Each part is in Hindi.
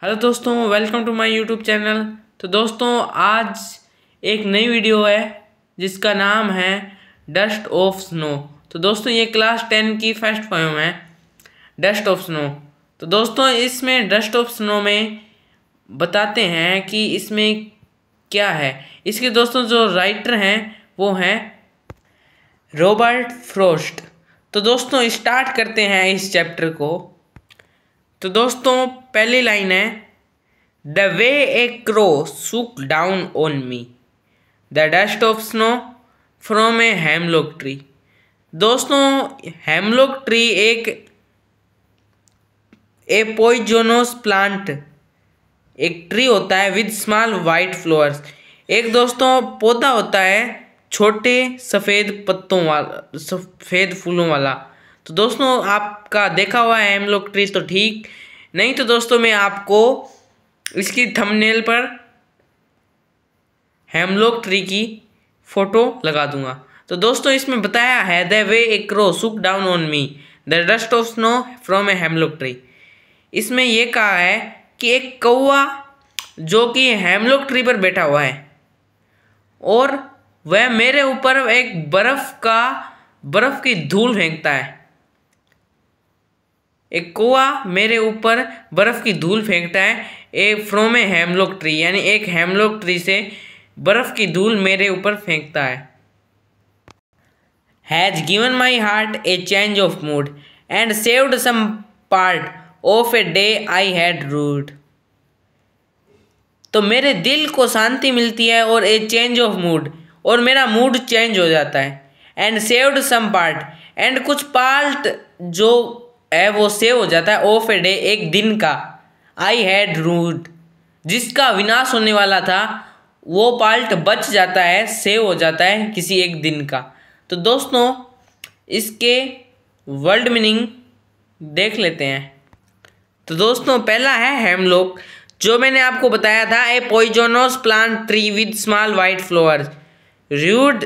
हेलो दोस्तों, welcome to my YouTube channel. तो दोस्तों आज एक नई वीडियो है जिसका नाम है डस्ट ऑफ स्नो। तो दोस्तों ये क्लास 10 की फर्स्ट पोएम है डस्ट ऑफ स्नो। तो दोस्तों इसमें डस्ट ऑफ स्नो में बताते हैं कि इसमें क्या है। इसके दोस्तों जो राइटर हैं वो हैं रॉबर्ट फ्रॉस्ट। तो दोस्तों स्टार्ट करते हैं इस चैप्टर को। तो दोस्तों पहली लाइन है the way a crow shook down on me the dust of snow from a hemlock tree. दोस्तों हेमलॉक ट्री एक पॉइजनस प्लांट एक ट्री होता है विद स्मॉल वाइट फ्लावर्स। एक दोस्तों पौधा होता है छोटे सफ़ेद पत्तों वाला, सफ़ेद फूलों वाला। तो दोस्तों आपका देखा हुआ है हेमलॉक ट्री तो ठीक, नहीं तो दोस्तों मैं आपको इसकी थंबनेल पर हेमलॉक ट्री की फ़ोटो लगा दूंगा। तो दोस्तों इसमें बताया है द वे ए क्रो सुक down on me the dust of snow from a hemlock tree. इसमें यह कहा है कि एक कौवा जो कि हेमलॉक ट्री पर बैठा हुआ है और वह मेरे ऊपर एक बर्फ़ की धूल फेंकता है। एक कौवा मेरे ऊपर बर्फ़ की धूल फेंकता है फ्रॉम ए हेमलॉक ट्री, यानी एक हेमलॉक ट्री से बर्फ़ की धूल मेरे ऊपर फेंकता है। Has given my heart a change of mood and saved some part of a day I had rued. तो मेरे दिल को शांति मिलती है और ए चेंज ऑफ मूड, और मेरा मूड चेंज हो जाता है। And saved some part, and कुछ पार्ट जो है वो सेव हो जाता है ऑफ ए डे एक दिन का। आई हैड रूड, जिसका विनाश होने वाला था वो पार्ट बच जाता है, सेव हो जाता है किसी एक दिन का। तो दोस्तों इसके वर्ड मीनिंग देख लेते हैं। तो दोस्तों पहला है हेमलॉक, जो मैंने आपको बताया था a poisonous plant tree with small white flowers. Rued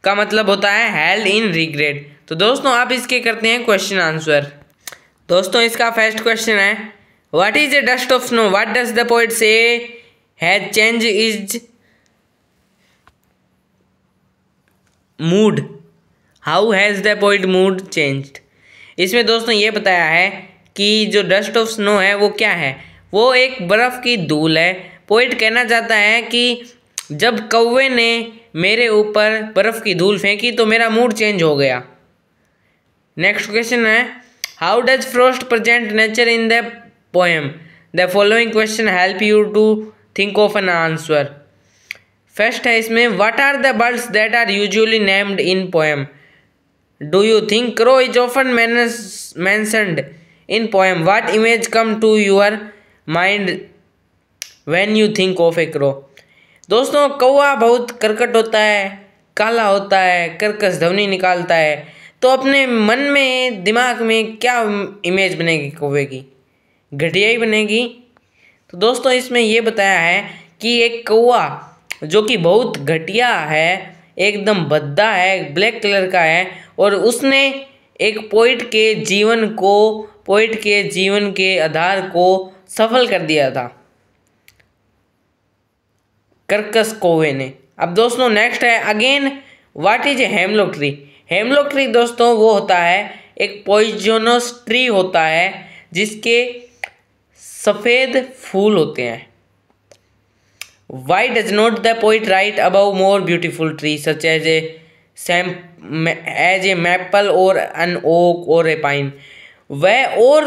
का मतलब होता है हेल्ड इन रिग्रेट। तो दोस्तों आप इसके करते हैं क्वेश्चन आंसर। दोस्तों इसका फर्स्ट क्वेश्चन है what is a dust of snow, what does the poet say has change is mood, how has the poet mood changed. इसमें दोस्तों ये बताया है कि जो डस्ट ऑफ स्नो है वो क्या है, वो एक बर्फ़ की धूल है। पोएट कहना चाहता है कि जब कौवे ने मेरे ऊपर बर्फ़ की धूल फेंकी तो मेरा मूड चेंज हो गया। नेक्स्ट क्वेश्चन है how does frost present nature in the poem, the following question help you to think of an answer. First है इसमें what are the birds that are usually named in poem, do you think crow is often mentioned in poem, what image come to your mind when you think of a crow. दोस्तों कौवा बहुत कर्कट होता है, काला होता है, कर्कश ध्वनि निकालता है। तो अपने मन में दिमाग में क्या इमेज बनेगी कौवे की, घटिया ही बनेगी। तो दोस्तों इसमें ये बताया है कि एक कौवा जो कि बहुत घटिया है, एकदम भद्दा है, ब्लैक कलर का है, और उसने एक पोइट के जीवन के आधार को सफल कर दिया था कर्कश कौवे ने। अब दोस्तों नेक्स्ट है again what is A hemlock tree. Hemlock tree दोस्तों वो होता है एक पॉइजनस ट्री होता है जिसके सफ़ेद फूल होते हैं। Why does not the poet write about more beautiful tree such as a maple और एन ओक और ए पाइन। वह और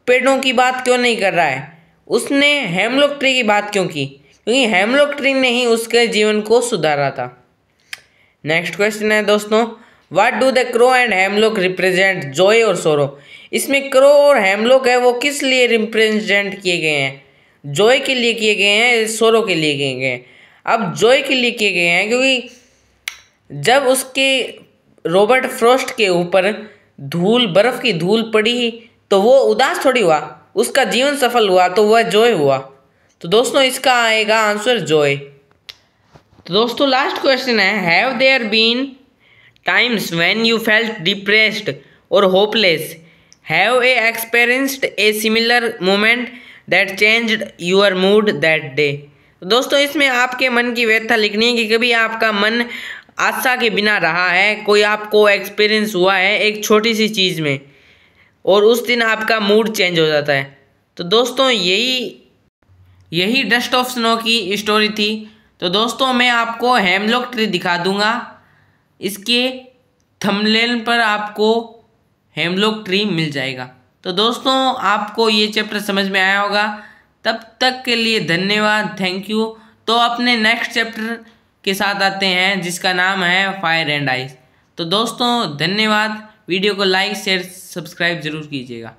पेड़ों की बात क्यों नहीं कर रहा है, उसने हेमलॉक ट्री की बात क्यों की, क्योंकि हेमलॉक ट्री ने ही उसके जीवन को सुधारा था। नेक्स्ट क्वेश्चन है दोस्तों what do the crow and hemlock represent, Joy और सोरो। इसमें क्रो और हेमलॉक है वो किस लिए रिप्रेजेंट किए गए हैं, जॉय के लिए किए गए हैं, सोरो के लिए किए गए हैं। अब जॉय के लिए किए गए हैं क्योंकि जब उसके रॉबर्ट फ्रॉस्ट के ऊपर बर्फ़ की धूल पड़ी तो वो उदास थोड़ी हुआ, उसका जीवन सफल हुआ, तो वह जॉय हुआ। तो दोस्तों इसका आएगा आंसर जॉय। तो दोस्तों लास्ट क्वेश्चन है have there been times when you felt depressed और hopeless, have a experienced a similar moment that changed your mood that day. दोस्तों इसमें आपके मन की व्यथा लिखनी है कि कभी आपका मन आशा के बिना रहा है, कोई आपको एक्सपीरियंस हुआ है एक छोटी सी चीज़ में और उस दिन आपका मूड चेंज हो जाता है। तो दोस्तों यही डस्ट ऑफ स्नो की स्टोरी थी। तो दोस्तों मैं आपको हेमलॉक ट्री दिखा दूंगा, इसके थंबनेल पर आपको हेमलॉक ट्री मिल जाएगा। तो दोस्तों आपको ये चैप्टर समझ में आया होगा। तब तक के लिए धन्यवाद, थैंक यू। तो अपने नेक्स्ट चैप्टर के साथ आते हैं जिसका नाम है फायर एंड आइस। तो दोस्तों धन्यवाद, वीडियो को लाइक शेयर सब्सक्राइब जरूर कीजिएगा।